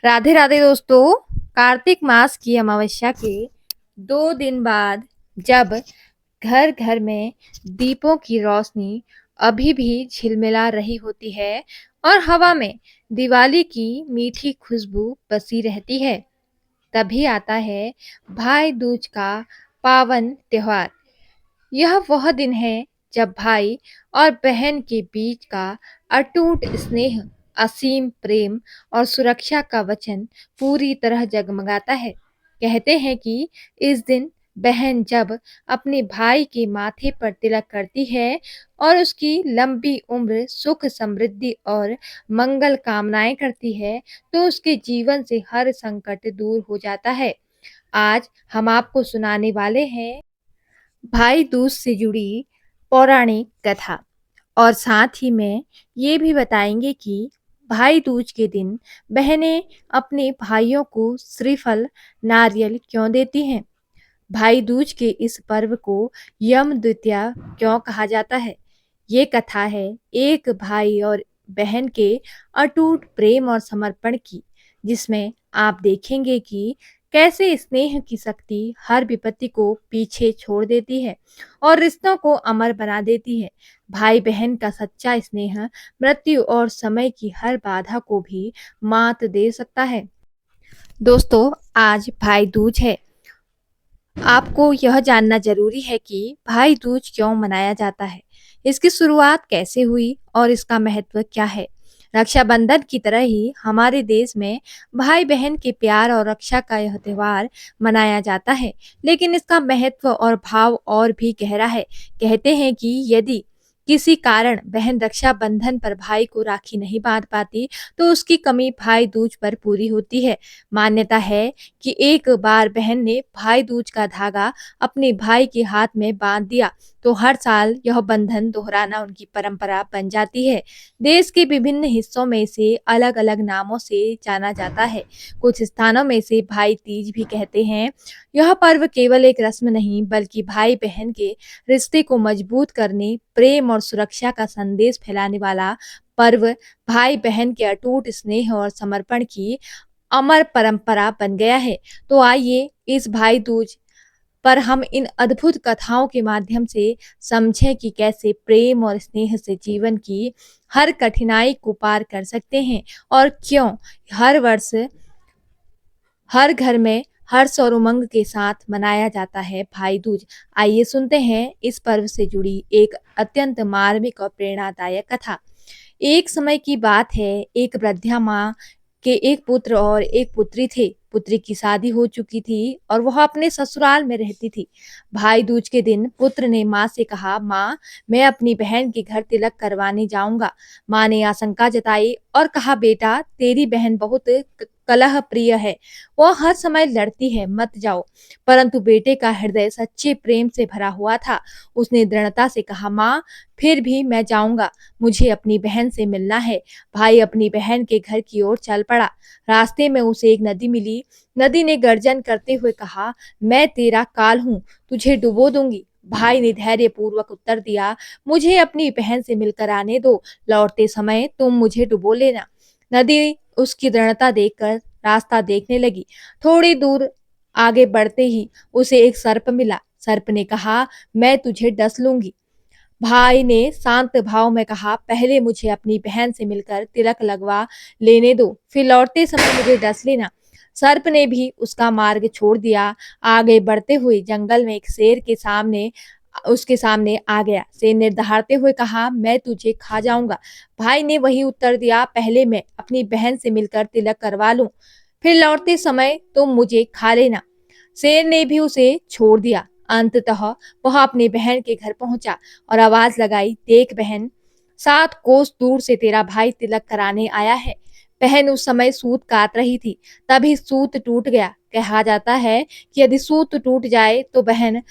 राधे राधे दोस्तों। कार्तिक मास की अमावस्या के 2 दिन बाद जब घर घर में दीपों की रोशनी अभी भी झिलमिला रही होती है और हवा में दिवाली की मीठी खुशबू बसी रहती है, तभी आता है भाई दूज का पावन त्योहार। यह वह दिन है जब भाई और बहन के बीच का अटूट स्नेह, असीम प्रेम और सुरक्षा का वचन पूरी तरह जगमगाता है। कहते हैं कि इस दिन बहन जब अपने भाई के माथे पर तिलक करती है और उसकी लंबी उम्र, सुख, समृद्धि और मंगल कामनाएं करती है, तो उसके जीवन से हर संकट दूर हो जाता है। आज हम आपको सुनाने वाले हैं भाई दूज से जुड़ी पौराणिक कथा, और साथ ही में ये भी बताएंगे कि भाई दूज के दिन बहनें अपने भाइयों को श्रीफल, नारियल क्यों देती हैं। भाई दूज के इस पर्व को यम द्वितीया क्यों कहा जाता है। ये कथा है एक भाई और बहन के अटूट प्रेम और समर्पण की, जिसमें आप देखेंगे कि कैसे स्नेह की शक्ति हर विपत्ति को पीछे छोड़ देती है और रिश्तों को अमर बना देती है। भाई बहन का सच्चा स्नेह मृत्यु और समय की हर बाधा को भी मात दे सकता है। दोस्तों, आज भाई दूज है। आपको यह जानना ज़रूरी है कि भाई दूज क्यों मनाया जाता है, इसकी शुरुआत कैसे हुई और इसका महत्व क्या है। रक्षाबंधन की तरह ही हमारे देश में भाई बहन के प्यार और रक्षा का यह त्योहार मनाया जाता है, लेकिन इसका महत्व और भाव और भी गहरा है। कहते हैं कि यदि किसी कारण बहन रक्षाबंधन पर भाई को राखी नहीं बांध पाती, तो उसकी कमी भाई दूज पर पूरी होती है। मान्यता है कि एक बार बहन ने भाई दूज का धागा अपने भाई के हाथ में बांध दिया, तो हर साल यह बंधन दोहराना उनकी परंपरा बन जाती है। देश के विभिन्न हिस्सों में इसे अलग अलग नामों से जाना जाता है। कुछ स्थानों में इसे भाई तीज भी कहते हैं। यह पर्व केवल एक रस्म नहीं, बल्कि भाई बहन के रिश्ते को मजबूत करने, प्रेम और सुरक्षा का संदेश फैलाने वाला पर्व भाई बहन के अटूट स्नेह और समर्पण की अमर परंपरा बन गया है। तो आइए इस भाई दूज पर हम इन अद्भुत कथाओं के माध्यम से समझें कि कैसे प्रेम और स्नेह से जीवन की हर कठिनाई को पार कर सकते हैं और क्यों हर वर्ष हर घर में हर्ष और उमंग के साथ मनाया जाता है भाई दूज। आइए सुनते हैं इस पर्व से जुड़ी एक अत्यंत मार्मिक और प्रेरणादायक कथा। एक समय की बात है, एक वृद्धा माँ के एक पुत्र और एक पुत्री थे। पुत्री की शादी हो चुकी थी और वह अपने ससुराल में रहती थी। भाई दूज के दिन पुत्र ने माँ से कहा, माँ, मैं अपनी बहन के घर तिलक करवाने जाऊंगा। माँ ने आशंका जताई और कहा, बेटा, तेरी बहन बहुत कलह प्रिय है, वह हर समय लड़ती है, मत जाओ। परंतु बेटे का हृदय सच्चे प्रेम से भरा हुआ था। उसने दृढ़ता से कहा, माँ, फिर भी मैं जाऊंगा, मुझे अपनी बहन से मिलना है। भाई अपनी बहन के घर की ओर चल पड़ा। रास्ते में उसे एक नदी मिली। नदी ने गर्जन करते हुए कहा, मैं तेरा काल हूँ, तुझे डुबो दूंगी। भाई ने धैर्यपूर्वक उत्तर दिया, मुझे अपनी बहन से मिलकर आने दो, लौटते समय तुम मुझे डुबो लेना। नदी उसकी दृढ़ता देखकर रास्ता देखने लगी। थोड़ी दूर आगे बढ़ते ही उसे एक सर्प मिला। सर्प ने कहा, मैं तुझे डस लूंगी। भाई ने शांत भाव में कहा, पहले मुझे अपनी बहन से मिलकर तिलक लगवा लेने दो, फिर लौटते समय मुझे डस लेना। सर्प ने भी उसका मार्ग छोड़ दिया। आगे बढ़ते हुए जंगल में एक शेर के सामने उसके सामने आ गया। शेर ने दहाड़ते हुए कहा, मैं तुझे खा जाऊंगा। भाई ने वही उत्तर दिया, पहले मैं अपनी बहन से मिलकर तिलक करवा लूं, फिर लौटते समय तुम मुझे खा लेना। शेर ने भी उसे छोड़ दिया। अंततः वह अपनी बहन के घर पहुंचा और आवाज लगाई, देख बहन, 7 कोस दूर से तेरा भाई तिलक कराने आया है। बहन उस समय सूत काट रही थी, तभी सूत टूट गया। कहा जाता है कि यदि सूत टूट जाए तो बहन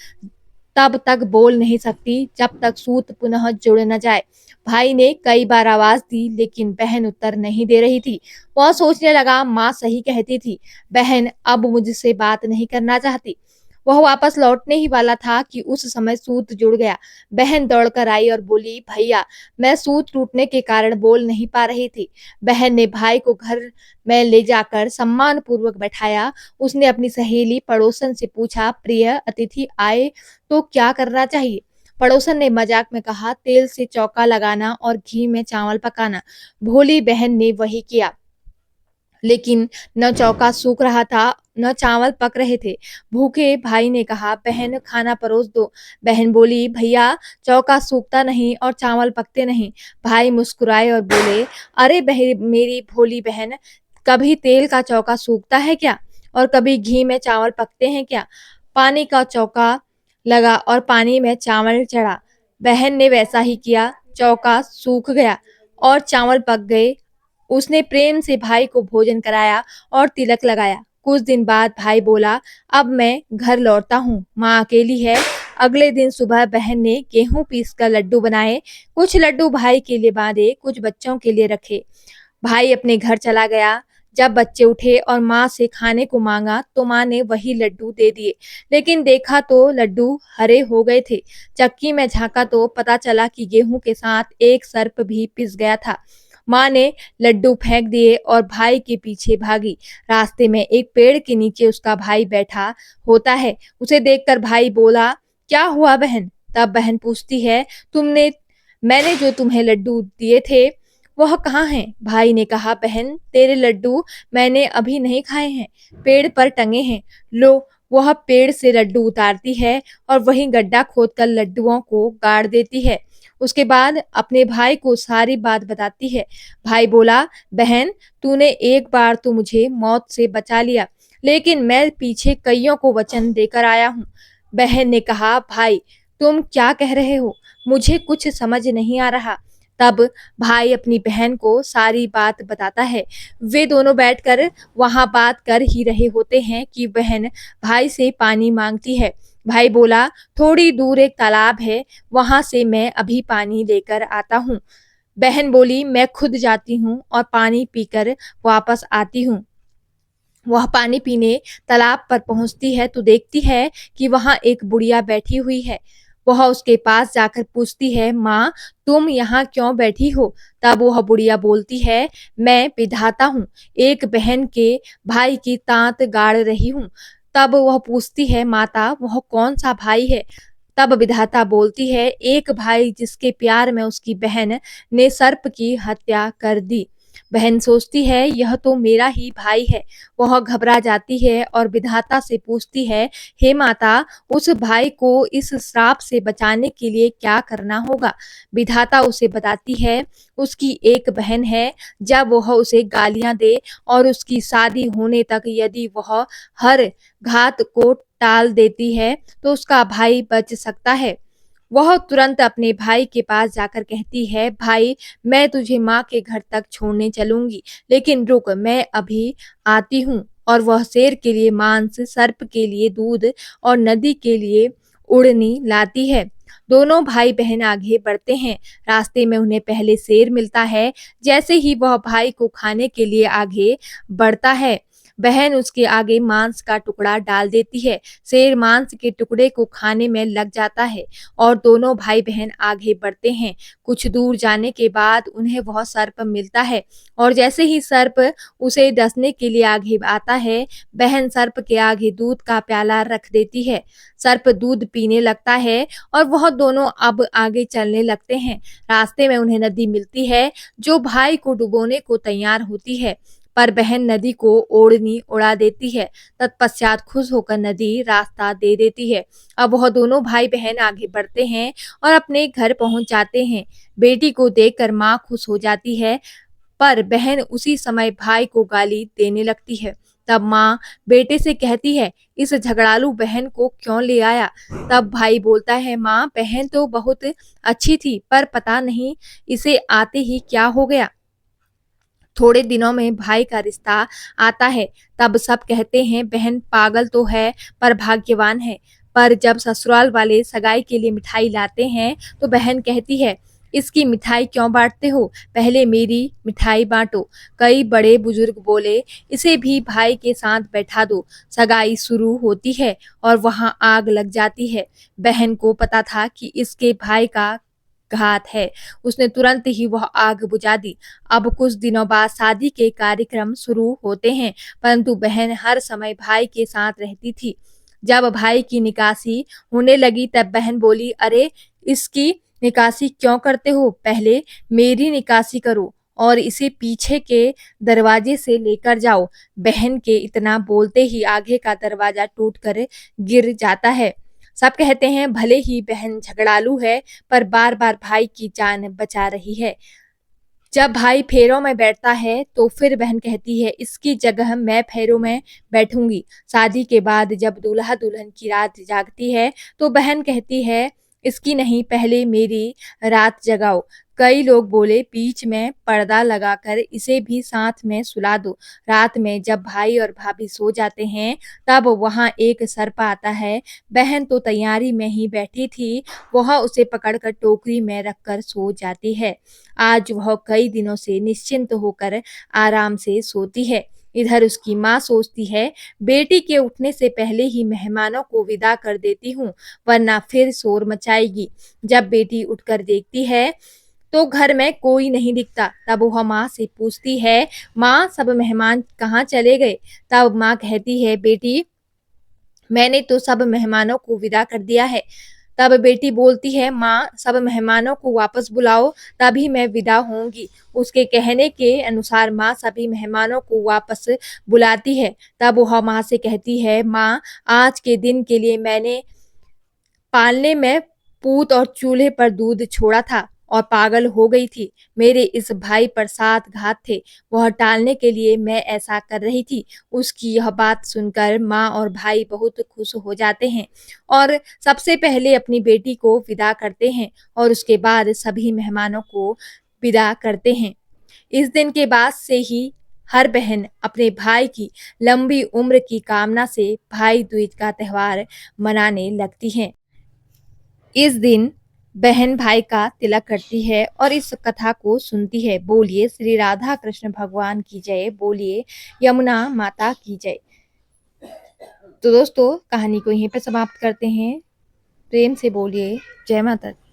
तब तक बोल नहीं सकती जब तक सूत पुनः जुड़ न जाए। भाई ने कई बार आवाज दी, लेकिन बहन उत्तर नहीं दे रही थी। वह सोचने लगा, माँ सही कहती थी, बहन अब मुझसे बात नहीं करना चाहती। वह वापस लौटने ही वाला था कि उस समय सूत जुड़ गया। बहन दौड़कर आई और बोली, भैया, मैं सूत टूटने के कारण बोल नहीं पा रही थी। बहन ने भाई को घर में ले जाकर सम्मान पूर्वक बैठाया। उसने अपनी सहेली पड़ोसन से पूछा, प्रिय अतिथि आए तो क्या करना चाहिए? पड़ोसन ने मजाक में कहा, तेल से चौका लगाना और घी में चावल पकाना। भोली बहन ने वही किया, लेकिन न चौका सूख रहा था न चावल पक रहे थे। भूखे भाई ने कहा, बहन खाना परोस दो। बहन बोली, भैया, चौका सूखता नहीं और चावल पकते नहीं। भाई मुस्कुराए और बोले, अरे मेरी भोली बहन, कभी तेल का चौका सूखता है क्या? और कभी घी में चावल पकते हैं क्या? पानी का चौका लगा और पानी में चावल चढ़ा। बहन ने वैसा ही किया, चौका सूख गया और चावल पक गए। उसने प्रेम से भाई को भोजन कराया और तिलक लगाया। कुछ दिन बाद भाई बोला, अब मैं घर लौटता हूँ, माँ अकेली है। अगले दिन सुबह बहन ने गेहूं पीसकर लड्डू बनाए। कुछ लड्डू भाई के लिए बांधे, कुछ बच्चों के लिए रखे। भाई अपने घर चला गया। जब बच्चे उठे और माँ से खाने को मांगा तो माँ ने वही लड्डू दे दिए, लेकिन देखा तो लड्डू हरे हो गए थे। चक्की में झांका तो पता चला कि गेहूं के साथ एक सर्प भी पिस गया था। माँ ने लड्डू फेंक दिए और भाई के पीछे भागी। रास्ते में एक पेड़ के नीचे उसका भाई बैठा होता है। उसे देखकर भाई बोला, क्या हुआ बहन? तब बहन पूछती है, तुमने मैंने जो तुम्हें लड्डू दिए थे वह कहाँ हैं? भाई ने कहा, बहन, तेरे लड्डू मैंने अभी नहीं खाए हैं, पेड़ पर टंगे हैं। लो। वह पेड़ से लड्डू उतारती है और वहीं गड्ढा खोदकर लड्डुओं को गाड़ देती है। उसके बाद अपने भाई को सारी बात बताती है। भाई बोला, बहन, तूने एक बार तो मुझे मौत से बचा लिया, लेकिन मैं पीछे कईयों को वचन देकर आया हूँ। बहन ने कहा, भाई, तुम क्या कह रहे हो? मुझे कुछ समझ नहीं आ रहा। तब भाई अपनी बहन को सारी बात बताता है। वे दोनों बैठकर वहां बात कर ही रहे होते हैं कि बहन भाई से पानी मांगती है। भाई बोला, थोड़ी दूर एक तालाब है, वहां से मैं अभी पानी लेकर आता हूँ। बहन बोली, मैं खुद जाती हूँ और पानी पीकर वापस आती हूँ। वह पानी पीने तालाब पर पहुंचती है तो देखती है कि वहां एक बुढ़िया बैठी हुई है। वह उसके पास जाकर पूछती है, माँ, तुम यहाँ क्यों बैठी हो? तब वह बुढ़िया बोलती है, मैं विधाता हूँ, एक बहन के भाई की तांत गाड़ रही हूँ। तब वह पूछती है, माता, वह कौन सा भाई है? तब विधाता बोलती है, एक भाई जिसके प्यार में उसकी बहन ने सर्प की हत्या कर दी। बहन सोचती है, यह तो मेरा ही भाई है। वह घबरा जाती है और विधाता से पूछती है, हे माता, उस भाई को इस श्राप से बचाने के लिए क्या करना होगा? विधाता उसे बताती है, उसकी एक बहन है। जब वह उसे गालियां दे और उसकी शादी होने तक यदि वह हर घात को टाल देती है तो उसका भाई बच सकता है। वह तुरंत अपने भाई के पास जाकर कहती है, भाई, मैं तुझे माँ के घर तक छोड़ने चलूंगी, लेकिन रुक, मैं अभी आती हूँ। और वह शेर के लिए मांस, सर्प के लिए दूध और नदी के लिए उड़नी लाती है। दोनों भाई बहन आगे बढ़ते हैं। रास्ते में उन्हें पहले शेर मिलता है। जैसे ही वह भाई को खाने के लिए आगे बढ़ता है, बहन उसके आगे मांस का टुकड़ा डाल देती है। शेर मांस के टुकड़े को खाने में लग जाता है और दोनों भाई बहन आगे बढ़ते हैं। कुछ दूर जाने के बाद उन्हें वह सर्प मिलता है और जैसे ही सर्प उसे डसने के लिए आगे आता है, बहन सर्प के आगे दूध का प्याला रख देती है। सर्प दूध पीने लगता है और वह दोनों अब आगे चलने लगते हैं। रास्ते में उन्हें नदी मिलती है जो भाई को डुबोने को तैयार होती है, पर बहन नदी को ओढ़नी उड़ा देती है। तत्पश्चात खुश होकर नदी रास्ता दे देती है। अब वह दोनों भाई बहन आगे बढ़ते हैं और अपने घर पहुंच जाते हैं। बेटी को देखकर माँ खुश हो जाती है, पर बहन उसी समय भाई को गाली देने लगती है। तब माँ बेटे से कहती है, इस झगड़ालू बहन को क्यों ले आया? तब भाई बोलता है, माँ, बहन तो बहुत अच्छी थी, पर पता नहीं इसे आते ही क्या हो गया। थोड़े दिनों में भाई का रिश्ता आता है। तब सब कहते हैं, बहन पागल तो है पर भाग्यवान है। पर जब ससुराल वाले सगाई के लिए मिठाई लाते हैं तो बहन कहती है, इसकी मिठाई क्यों बांटते हो? पहले मेरी मिठाई बांटो। कई बड़े बुजुर्ग बोले, इसे भी भाई के साथ बैठा दो। सगाई शुरू होती है और वहां आग लग जाती है। बहन को पता था कि इसके भाई का घात है। उसने तुरंत ही वह आग बुझा दी। अब कुछ दिनों बाद शादी के कार्यक्रम शुरू होते हैं, परंतु बहन हर समय भाई के साथ रहती थी। जब भाई की निकासी होने लगी तब बहन बोली, अरे इसकी निकासी क्यों करते हो? पहले मेरी निकासी करो और इसे पीछे के दरवाजे से लेकर जाओ। बहन के इतना बोलते ही आगे का दरवाजा टूटकर गिर जाता है। सब कहते हैं भले ही बहन झगड़ालू है, पर बार बार भाई की जान बचा रही है। जब भाई फेरों में बैठता है तो फिर बहन कहती है, इसकी जगह मैं फेरों में बैठूंगी। शादी के बाद जब दूल्हा दुल्हन की रात जागती है तो बहन कहती है, इसकी नहीं, पहले मेरी रात जगाओ। कई लोग बोले, बीच में पर्दा लगाकर इसे भी साथ में सुला दो। रात में जब भाई और भाभी सो जाते हैं तब वहां एक सर्प आता है। बहन तो तैयारी में ही बैठी थी, वह उसे पकड़कर टोकरी में रखकर सो जाती है। आज वह कई दिनों से निश्चिंत होकर आराम से सोती है। इधर उसकी माँ सोचती है, बेटी के उठने से पहले ही मेहमानों को विदा कर देती हूँ, वरना फिर शोर मचाएगी। जब बेटी उठकर देखती है तो घर में कोई नहीं दिखता। तब वह माँ से पूछती है, माँ सब मेहमान कहाँ चले गए? तब माँ कहती है, बेटी मैंने तो सब मेहमानों को विदा कर दिया है। तब बेटी बोलती है, माँ सब मेहमानों को वापस बुलाओ, तभी मैं विदा होंगी। उसके कहने के अनुसार माँ सभी मेहमानों को वापस बुलाती है। तब वह माँ से कहती है, माँ आज के दिन के लिए मैंने पालने में पूत और चूल्हे पर दूध छोड़ा था और पागल हो गई थी। मेरे इस भाई पर 7 घात थे, वह टालने के लिए मैं ऐसा कर रही थी। उसकी यह बात सुनकर माँ और भाई बहुत खुश हो जाते हैं और सबसे पहले अपनी बेटी को विदा करते हैं और उसके बाद सभी मेहमानों को विदा करते हैं। इस दिन के बाद से ही हर बहन अपने भाई की लंबी उम्र की कामना से भाई दूज का त्योहार मनाने लगती है। इस दिन बहन भाई का तिलक करती है और इस कथा को सुनती है। बोलिए श्री राधा कृष्ण भगवान की जय, बोलिए यमुना माता की जय। तो दोस्तों, कहानी को यहीं पे समाप्त करते हैं। प्रेम से बोलिए जय माता दी।